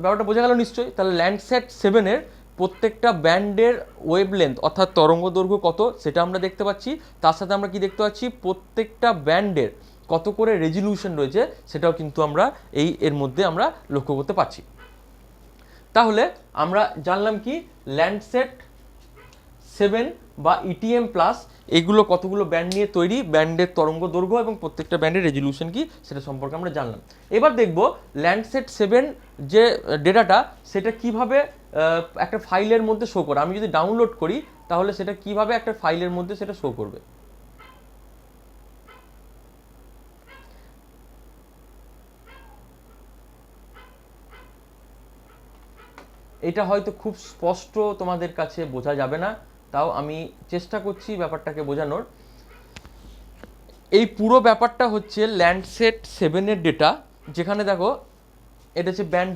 ব্যাপারটা বোঝা গেল নিশ্চয়ই। তাহলে ল্যান্ডস্যাট 7-এর প্রত্যেকটা ব্যান্ডের ওয়েভ লেন্থ অর্থাৎ তরঙ্গ দৈর্ঘ্য কত সেটা আমরা দেখতে পাচ্ছি। তার সাথে আমরা কি দেখতে পাচ্ছি, প্রত্যেকটা ব্যান্ডের কত করে রেজলিউশন রয়েছে সেটাও কিন্তু আমরা এর মধ্যে আমরা লক্ষ্য করতে পারছি। তাহলে আমরা জানলাম কি ল্যান্ডস্যাট 7 বা ইটিএম প্লাস এগুলো কতগুলো ব্যান্ড নিয়ে তৈরি, ব্যান্ডের তরঙ্গ দৈর্ঘ্য এবং প্রত্যেকটা ব্যান্ডের রেজলিউশন কি সেটা সম্পর্কে আমরা জানলাম। এবার দেখব ল্যান্ডস্যাট 7 যে ডেটাটা সেটা কিভাবে একটা ফাইলের মধ্যে শো করে। আমি যদি ডাউনলোড করি তাহলে সেটা কিভাবে একটা ফাইলের মধ্যে সেটা শো করবে। এটা হয়তো খুব স্পষ্ট তোমাদের কাছে বোঝা যাবে না, তাও আমি চেষ্টা করছি ব্যাপারটাকে বোঝানোর। এই পুরো ব্যাপারটা হচ্ছে ল্যান্ডস্যাট 7-এর ডেটা, যেখানে দেখো এটা হচ্ছে ব্যান্ড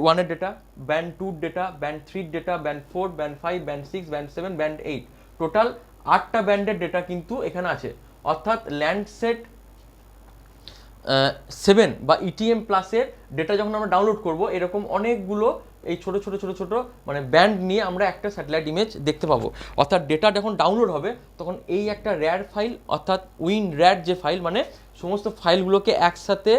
1-এর ডেটা, ব্যান্ড 2-র ডেটা, ব্যান্ড 3-র data, band 4, band 5, band 6, band 7, band 8, total 8টা ব্যান্ডের ডেটা কিন্তু এখানে আছে। অর্থাৎ ল্যান্ডস্যাট 7 বা ইটিএম প্লাসের ডেটা যখন আমরা ডাউনলোড করব এরকম অনেকগুলো এই ছোট ছোট মানে ব্যান্ড নিয়ে আমরা একটা স্যাটেলাইট ইমেজ দেখতে পাবো। অর্থাৎ ডেটা যখন ডাউনলোড হবে তখন এই একটা র্যাড ফাইল অর্থাৎ উইন র্যাড যে ফাইল, মানে সমস্ত ফাইলগুলোকে একসাথে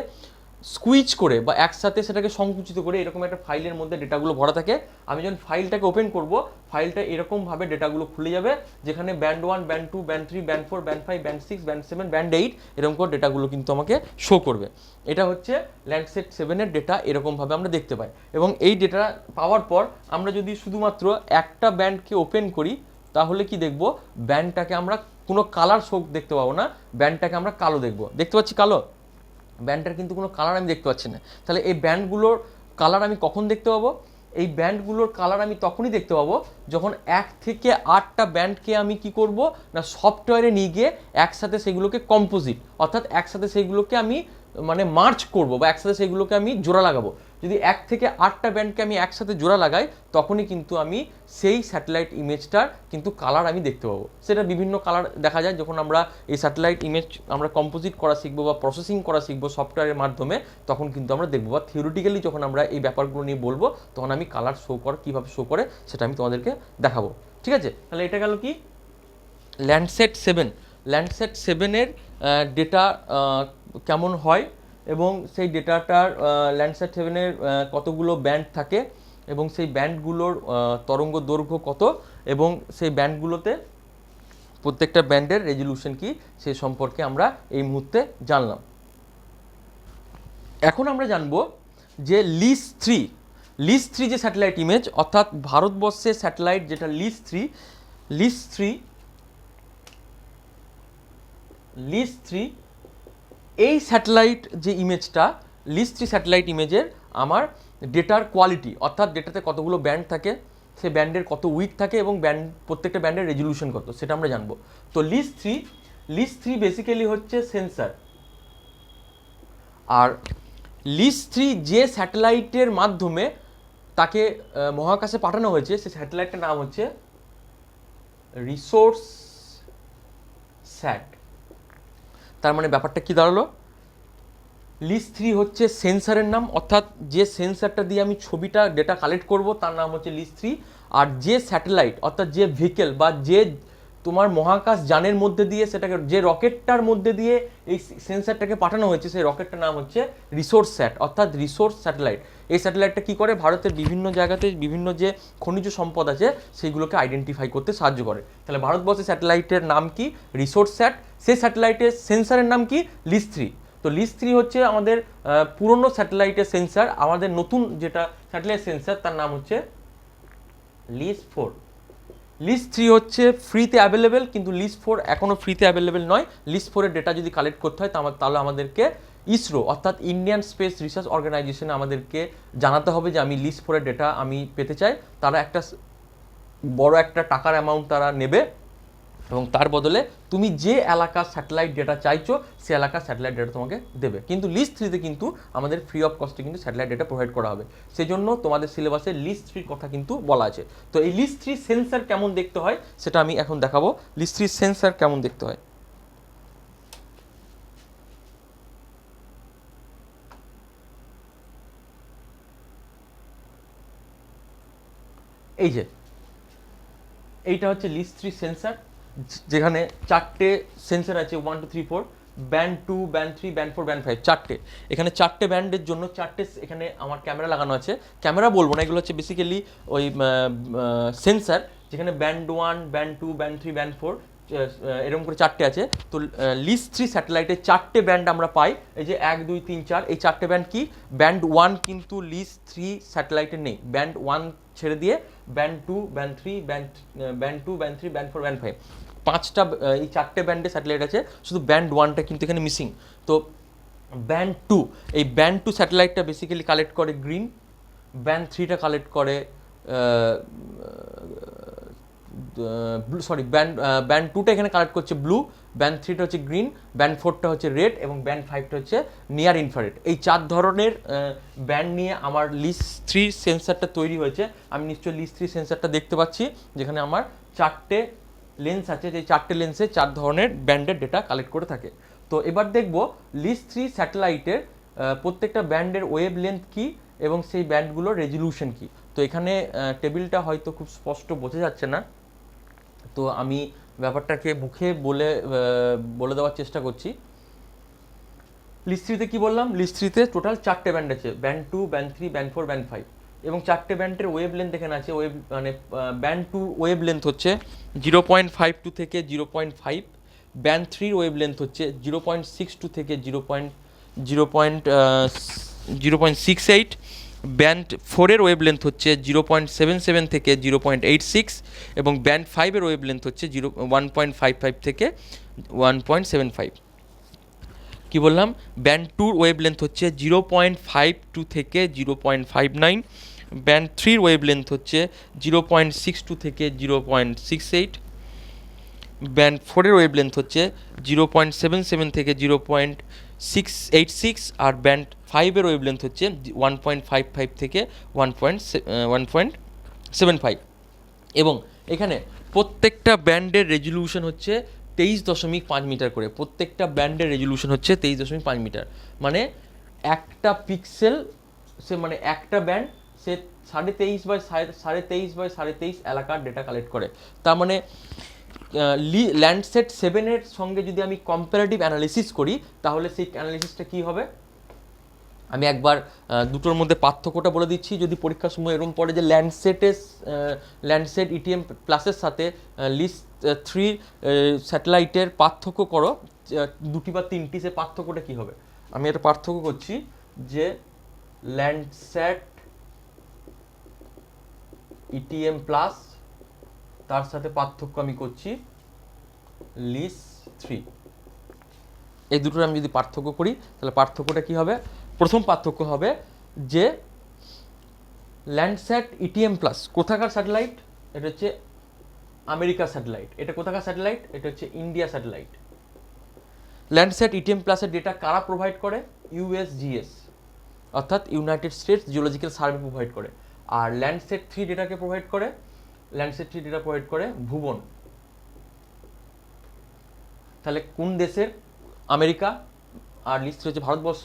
স্কুইচ করে বা একসাথে সেটাকে সংকুচিত করে এরকম একটা ফাইলের মধ্যে ডেটাগুলো ভরা থাকে। আমি যখন ফাইলটাকে ওপেন করব, ফাইলটা এরকমভাবে ডেটাগুলো খুলে যাবে, যেখানে band 1, band 2, band 3, band 4, band 5, band 6, band 7, band 8 এরকম করে ডেটাগুলো কিন্তু আমাকে শো করবে। এটা হচ্ছে ল্যান্ডসেট 7-এর ডেটা, এরকমভাবে আমরা দেখতে পাই। এবং এই ডেটা পাওয়ার পর আমরা যদি শুধুমাত্র একটা ব্যান্ডকে ওপেন করি, তাহলে কি দেখব, ব্যান্ডটাকে আমরা কোনো কালার শো দেখতে পাবো না, ব্যান্ডটাকে আমরা কালো দেখব। দেখতে পাচ্ছি কালো, ব্যান্ডটার কিন্তু কোনো কালার আমি দেখতে পাচ্ছি না। তাহলে এই ব্যান্ডগুলোর কালার আমি কখন দেখতে পাবো? এই ব্যান্ডগুলোর কালার আমি তখনই দেখতে পাবো যখন 1 থেকে 8টা ব্যান্ডকে আমি কি করব না, সফটওয়্যারে নিয়ে গিয়ে একসাথে সেগুলোকে কম্পোজিট, অর্থাৎ একসাথে সেগুলোকে আমি মানে মার্চ করব বা একসাথে সেগুলোকে আমি জোড়া লাগাবো। যদি 1 থেকে 8টা ব্যান্ডকে আমি একসাথে জোড়া লাগাই, তখনই কিন্তু আমি সেই স্যাটেলাইট ইমেজটার কিন্তু কালার আমি দেখতে পাবো। সেটা বিভিন্ন কালার দেখা যায় যখন আমরা এই স্যাটেলাইট ইমেজ আমরা কম্পোজিট করা শিখবো বা প্রসেসিং করা শিখবো সফটওয়্যারের মাধ্যমে, তখন কিন্তু আমরা দেখবো। বা থিওরিটিক্যালি যখন আমরা এই ব্যাপারগুলো নিয়ে বলবো, তখন আমি কালার শো করা কীভাবে শো করে সেটা আমি তোমাদেরকে দেখাবো। ঠিক আছে, তাহলে এটা গেল কি ল্যান্ডসেট 7। ল্যান্ডসেট 7-এর ডেটা কেমন হয় এবং সেই ডেটাটার ল্যান্ডসেট 7-এর কতগুলো ব্যান্ড থাকে এবং সেই ব্যান্ডগুলোর তরঙ্গ দৈর্ঘ্য কত এবং সেই ব্যান্ডগুলোতে প্রত্যেকটা ব্যান্ডের রেজলিউশন কি, সে সম্পর্কে আমরা এই মুহূর্তে জানলাম। এখন আমরা জানবো যে লিস 3 যে স্যাটেলাইট ইমেজ, অর্থাৎ ভারতবর্ষের স্যাটেলাইট যেটা লিস 3 এই স্যাটেলাইট যে ইমেজটা, লিস 3 স্যাটেলাইট ইমেজের আমার ডেটার কোয়ালিটি, অর্থাৎ ডেটাতে কতগুলো ব্যান্ড থাকে, সেই ব্যান্ডের কত উইডথ থাকে এবং প্রত্যেকটা ব্যান্ডের রেজলিউশন কত, সেটা আমরা জানবো। তো লিস 3 বেসিক্যালি হচ্ছে সেন্সার। আর লিস 3 যে স্যাটেলাইটের মাধ্যমে তাকে মহাকাশে পাঠানো হয়েছে, সেই স্যাটেলাইটটার নাম হচ্ছে রিসোর্স স্যাট। তার মানে ব্যাপারটা কি দাঁড়ালো, লিস 3 হচ্ছে সেন্সারের নাম, অর্থাৎ যে সেন্সারটা দিয়ে আমি ছবিটা ডেটা কালেক্ট করব তার নাম হচ্ছে লিস 3। আর যে স্যাটেলাইট অর্থাৎ যে ভেহিকেল বা যে তোমার মহাকাশ যানের মধ্যে দিয়ে সেটাকে, যে রকেটটার মধ্যে দিয়ে এই সেন্সারটাকে পাঠানো হয়েছে, সেই রকেটটার নাম হচ্ছে রিসোর্স স্যাট, অর্থাৎ রিসোর্স স্যাটেলাইট। এই স্যাটেলাইটটা কী করে, ভারতের বিভিন্ন জায়গাতে বিভিন্ন যে খনিজ সম্পদ আছে সেইগুলোকে আইডেন্টিফাই করতে সাহায্য করে। তাহলে ভারতবর্ষের স্যাটেলাইটের নাম কি, রিসোর্স স্যাট। সেই স্যাটেলাইটের সেন্সারের নাম কি, লিস 3। তো লিস 3 হচ্ছে আমাদের পুরনো স্যাটেলাইটের সেন্সার। আমাদের নতুন যেটা স্যাটেলাইট সেন্সার তার নাম হচ্ছে লিস 4। লিস 3 হচ্ছে ফ্রিতে অ্যাভেলেবেল, কিন্তু লিস 4 এখনও ফ্রিতে অ্যাভেলেবেল নয়। লিস 4-এর ডেটা যদি কালেক্ট করতে হয় তাহলে আমাদেরকে ইসরো অর্থাৎ ইন্ডিয়ান স্পেস রিসার্চ অর্গানাইজেশনে আমাদেরকে জানাতে হবে যে আমি লিস 4-এর ডেটা আমি পেতে চাই। তারা একটা বড় একটা টাকার অ্যামাউন্ট তারা নেবে এবং তার বদলে তুমি যে এলাকার স্যাটেলাইট ডেটা চাইছো সে এলাকার স্যাটেলাইট ডেটা তোমাকে দেবে। কিন্তু লিস 3-তে কিন্তু আমাদের ফ্রি অফ কস্টে কিন্তু স্যাটেলাইট ডেটা প্রোভাইড করা হবে। সেই জন্য তোমাদের সিলেবাসে লিস 3 কথা কিন্তু বলা আছে। তো এই লিস 3 সেন্সার কেমন দেখতে হয় সেটা আমি এখন দেখাবো। লিস 3 সেন্সার কেমন দেখতে হয়, এই যে এইটা হচ্ছে লিস 3 সেন্সার, যেখানে 4টে সেন্সার আছে, 1 2 3 4, ব্যান্ড 2, ব্যান্ড 3, ব্যান্ড 4, ব্যান্ড 5, 4টে। এখানে 4টে ব্যান্ডের জন্য 4টে এখানে আমার ক্যামেরা লাগানো আছে। ক্যামেরা বলবো না, এগুলো হচ্ছে বেসিক্যালি ওই সেন্সার, যেখানে ব্যান্ড 1, ব্যান্ড 2, ব্যান্ড 3, ব্যান্ড 4 এরকম করে 4টে আছে। তো লিস 3 স্যাটেলাইটে 4টে ব্যান্ড আমরা পাই, এই যে 1 2 3 4, এই 4টে ব্যান্ড কি, ব্যান্ড 1 কিন্তু লিস 3 স্যাটেলাইটে নেই। ব্যান্ড 1 ছেড়ে দিয়ে band 2, band 3, band 2, band 3, band 4, band 5, 5টা এই 4টে ব্যান্ডে স্যাটেলাইট আছে, শুধু ব্যান্ড 1টা কিন্তু এখানে মিসিং। তো ব্যান্ড 2, এই ব্যান্ড 2 স্যাটেলাইটটা বেসিক্যালি কালেক্ট করে গ্রিন, ব্যান্ড 3টা কালেক্ট করে ব্যান্ড 2টা এখানে কালেক্ট করছে ব্লু, ব্যান্ড 3টা হচ্ছে গ্রিন, ব্যান্ড 4টা হচ্ছে রেড এবং ব্যান্ড 5টা হচ্ছে নিয়ার ইনফ্রারেড। এই 4 ধরনের ব্যান্ড নিয়ে আমার লিস 3 সেন্সারটা তৈরি হয়েছে। আমি নিশ্চয়ই লিস 3 সেন্সারটা দেখতে পাচ্ছি, যেখানে আমার 4টে লেন্স আছে, যে 4টে লেন্সে 4 ধরনের ব্যান্ডের ডেটা কালেক্ট করে থাকে। তো এবার দেখব লিস 3 স্যাটেলাইটের প্রত্যেকটা ব্যান্ডের ওয়েভ লেন্থ কী এবং সেই ব্যান্ডগুলোর রেজলিউশন কী। তো এখানে টেবিলটা হয়তো খুব স্পষ্ট বোঝা যাচ্ছে না, তো আমি ব্যাপারটাকে মুখে বলে দেওয়ার চেষ্টা করছি। লিস্ট থ্রিতে কী বললাম, লিস্ট থ্রিতে টোটাল 4টে ব্যান্ড আছে, ব্যান্ড 2, ব্যান্ড 3, ব্যান্ড 4, ব্যান্ড 5, এবং 4টে ব্যান্ডের ওয়েভ লেন্থ এখানে আছে। ওয়েভ মানে ব্যান্ড 2 ওয়েভ লেন্থ হচ্ছে 0.52 থেকে 0.5, ব্যান্ড 3 ওয়েভ লেন্থ হচ্ছে 0.62 থেকে 0.68, ব্যান্ড 4-এর ওয়েভ লেন্থ হচ্ছে 0.77 থেকে 0.86, এবং ব্যান্ড 5-এর ওয়েভ লেন্থ হচ্ছে 1.55 থেকে 1.75। কি বললাম, ব্যান্ড 2-র ওয়েভ লেন্থ হচ্ছে 0.52 থেকে 0.59, ব্যান্ড 3-র ওয়েভ লেন্থ হচ্ছে 0.62 থেকে 0.68, ব্যান্ড 4-এর ওয়েভ লেন্থ হচ্ছে 0.77 থেকে 0.686, আর ব্যান্ড 5-এর ওয়েভ লেন্থ হচ্ছে 1.55 থেকে 1.75। এবং এখানে প্রত্যেকটা ব্যান্ডের রেজলিউশন হচ্ছে 23.5 মিটার করে, প্রত্যেকটা ব্যান্ডের রেজলিউশন হচ্ছে 23.5 মিটার। মানে একটা পিক্সেল সে মানে একটা ব্যান্ড সে 23.5 এলাকার ডেটা কালেক্ট করে। তার মানে ল্যান্ডসেট 7-এর সঙ্গে যদি আমি কম্পারেটিভ অ্যানালিসিস করি তাহলে সেই অ্যানালিসিসটা কী হবে, আমি একবার দুটোর মধ্যে পার্থক্যটা বলে দিচ্ছি। যদি পরীক্ষার সময় এরকম পড়ে যে ল্যান্ডসেট ইটিএম প্লাসের সাথে লিস্ট 3 স্যাটেলাইটের পার্থক্য করো, দুটি বা তিনটি, সে পার্থক্যটা কী হবে। আমি এটা পার্থক্য করছি যে ল্যান্ডসেট ইটিএম প্লাস, তার সাথে পার্থক্য আমি করছি লিস্ট 3। এই দুটোর আমি যদি পার্থক্য করি তাহলে পার্থক্যটা কী হবে, প্রথম পার্থক্য হবে যে ল্যান্ডস্যাট ইটিএম প্লাস কোথাকার স্যাটেলাইট, এটা হচ্ছে আমেরিকা স্যাটেলাইট। এটা কোথাকার স্যাটেলাইট, এটা হচ্ছে ইন্ডিয়া স্যাটেলাইট। ল্যান্ডস্যাট ইটিএম প্লাসের ডেটা কারা প্রোভাইড করে, ইউএসজিএস অর্থাৎ United states geological survey provide করে। আর ল্যান্ডস্যাট 3 ডেটাকে প্রোভাইড করে, ল্যান্ডস্যাট 3 ডেটা প্রোভাইড করে ভুবন। তাহলে কোন দেশের, আমেরিকা, আর লিস্ট হচ্ছে ভারতবর্ষ।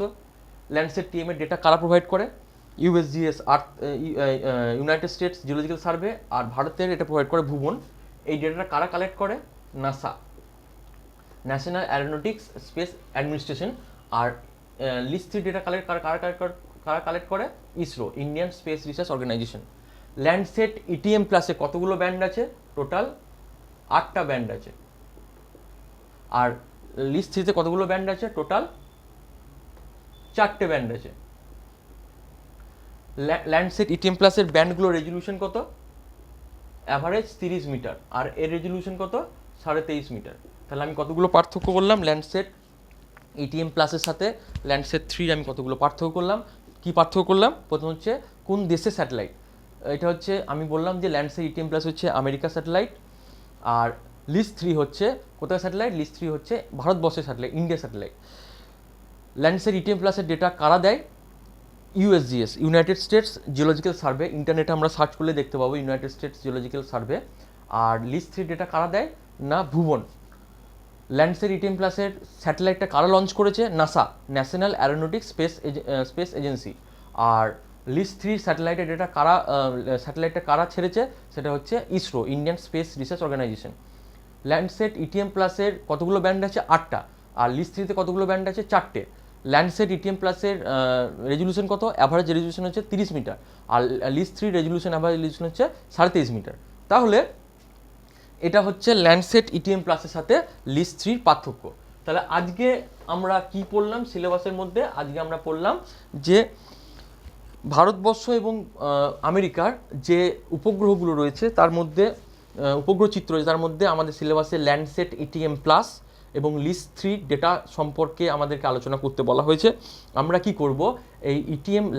ল্যান্ডসেট টিএমের ডেটা কারা প্রোভাইড করে, ইউএসজিএস আর্থ ইউনাইটেড স্টেটস জিওলজিক্যাল সার্ভে, আর ভারতের এটা প্রোভাইড করে ভুবন। এই ডেটাটা কারা কালেক্ট করে, NASA, National Aeronautics Space Administration. আর লিস্ট 3 ডেটা কারা কালেক্ট করে, ISRO, Indian Space Research Organisation. Landsat ETM প্লাসে কতগুলো ব্যান্ড আছে, টোটাল 8টা ব্যান্ড আছে। আর লিস্ট 3-তে কতগুলো ব্যান্ড আছে, টোটাল 4টে ব্যান্ড আছে। ল্যান্ডসেট ইটিএম প্লাসের ব্যান্ডগুলোর রেজলিউশন কত, অ্যাভারেজ 30 মিটার, আর এর রেজলিউশন কত, 23.5 মিটার। তাহলে আমি কতগুলো পার্থক্য করলাম ল্যান্ডসেট ইটিএম প্লাসের সাথে ল্যান্ডসেট 3 আমি কতগুলো পার্থক্য করলাম। কি পার্থক্য করলাম, প্রথম হচ্ছে কোন দেশের স্যাটেলাইট। এটা হচ্ছে আমি বললাম যে ল্যান্ডসেট ইটিএম প্লাস হচ্ছে আমেরিকা স্যাটেলাইট, আর লিস্ট 3 হচ্ছে কোথায় স্যাটেলাইট, লিস্ট 3 হচ্ছে ভারতবর্ষের satellite, India satellite. Landsat ETM প্লাসের ডেটা কারা দেয়, USGS, United states geological survey. ইন্টারনেটে আমরা সার্চ করলে দেখতে পাবো ইউনাইটেড স্টেটস জিওলজিক্যাল সার্ভে। আর লিস্ট 3 ডেটা কারা দেয় না, ভুবন। ল্যান্ডসেট ইটিএম প্লাসের স্যাটেলাইটটা কারা লঞ্চ করেছে, NASA, National Aeronautics Space Agency. আর লিস্ট 3 স্যাটেলাইটের ডেটা স্যাটেলাইটটা কারা ছেড়েছে, সেটা হচ্ছে ISRO, Indian Space Research Organisation. Landsat ETM প্লাসের কতগুলো ব্যান্ড আছে, 8টা। আর লিস্ট 3-তে কতগুলো ব্যান্ড আছে, 4টে। ল্যান্ডসেট ইটিএম প্লাসের রেজলিউশন কত, অ্যাভারেজ রেজলিউশন হচ্ছে 30 মিটার, আর লিস্ট 3 রেজলিউশন অ্যাভারেজ রেজলিউশন হচ্ছে 23.5 মিটার। তাহলে এটা হচ্ছে ল্যান্ডসেট ইটিএম প্লাসের সাথে লিস্ট 3 পার্থক্য। তাহলে আজকে আমরা কি পড়লাম সিলেবাসের মধ্যে, আজকে আমরা পড়লাম যে ভারতবর্ষ এবং আমেরিকার যে উপগ্রহগুলো রয়েছে তার মধ্যে উপগ্রহ চিত্র রয়েছে, তার মধ্যে আমাদের সিলেবাসে ল্যান্ডসেট ইটিএম প্লাস এবং লিস্ট 3 ডেটা সম্পর্কে আমাদেরকে আলোচনা করতে বলা হয়েছে। আমরা কি করব, এই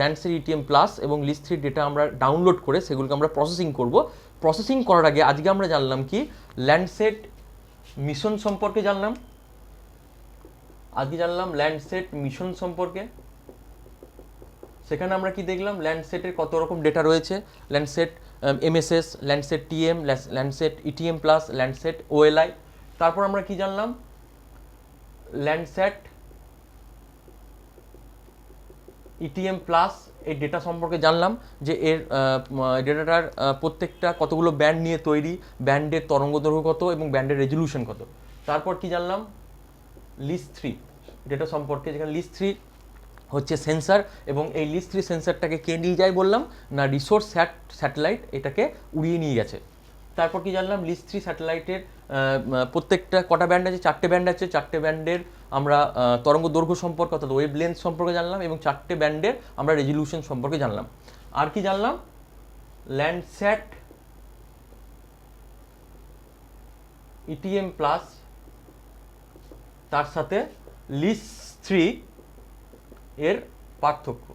ল্যান্ডসেট ইটিএম প্লাস এবং লিস্ট 3 ডেটা আমরা ডাউনলোড করে সেগুলোকে আমরা প্রসেসিং করব। প্রসেসিং করার আগে আজকে আমরা জানলাম কি, ল্যান্ডসেট মিশন সম্পর্কে জানলাম, আজকে জানলাম ল্যান্ডসেট মিশন সম্পর্কে। সেখানে আমরা কি দেখলাম, ল্যান্ডসেটের কত রকম ডেটা রয়েছে, Landsat MSS, Landsat TM, Landsat ETM plus, Landsat OLI. তারপর আমরা কি জানলাম, ল্যান্ডসেট ইটিএম প্লাস এই ডেটা সম্পর্কে জানলাম যে এর ডেটাটার প্রত্যেকটা কতগুলো ব্যান্ড নিয়ে তৈরি, ব্যান্ডের তরঙ্গ দৈর্ঘ্য কত এবং ব্যান্ডের রেজলিউশন কত। তারপর কি জানলাম, লিস্ট 3 ডেটা সম্পর্কে, যেখানে লিস্ট 3 হচ্ছে সেন্সার, এবং এই লিস্ট 3 সেন্সারটাকে কে নিয়ে যায় বললাম না, রিসোর্স স্যাটেলাইট এটাকে উড়িয়ে নিয়ে গেছে। তারপর কি জানলাম, লিস্ট 3 স্যাটেলাইটের প্রত্যেকটা কটা ব্যান্ড আছে, 4টে ব্যান্ড আছে, 4টে ব্যান্ডের আমরা তরঙ্গ দৈর্ঘ্য সম্পর্কে অর্থাৎ ওয়েভ লেন্থ সম্পর্কে জানলাম, এবং 4টে ব্যান্ডের আমরা রেজলিউশন সম্পর্কে জানলাম। আর কি জানলাম, ল্যান্ডস্যাট ইটিএম প্লাস তার সাথে লিস্ট 3 এর পার্থক্য।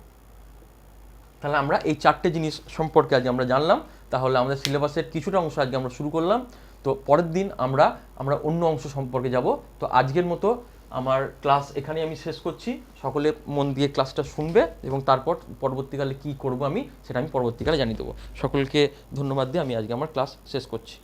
তাহলে আমরা এই 4টে জিনিস সম্পর্কে আজকে আমরা জানলাম। তাহলে আমাদের সিলেবাসের কিছুটা অংশ আজকে আমরা শুরু করলাম। তো পরের দিন আমরা অন্য অংশ সম্পর্কে যাব। তো আজকের মতো আমার ক্লাস এখানেই আমি শেষ করছি। সকলে মন দিয়ে ক্লাসটা শুনবে, এবং তারপর পরবর্তীকালে কি করব আমি সেটা আমি পরবর্তীকালে জানিয়ে দেবো। সকলকে ধন্যবাদ দিয়ে আমি আজকে আমার ক্লাস শেষ করছি।